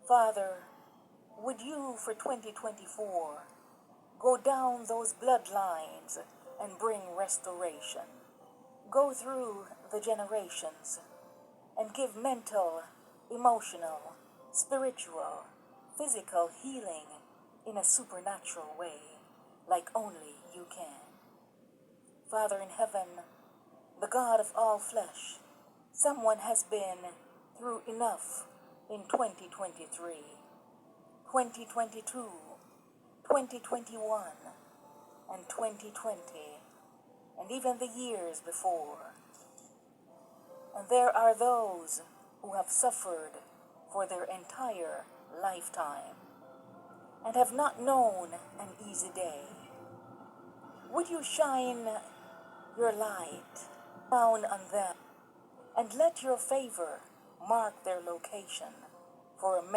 Father, would you for 2024 go down those bloodlines and bring restoration? Go through the generations and give mental, emotional, spiritual, physical healing in a supernatural way, like only you can. Father in heaven, the God of all flesh, someone has been through enough in 2023, 2022, 2021, and 2020, and even the years before. And there are those who have suffered for their entire lifetime and have not known an easy day. Would you shine your light down on them and let your favor mark their location for a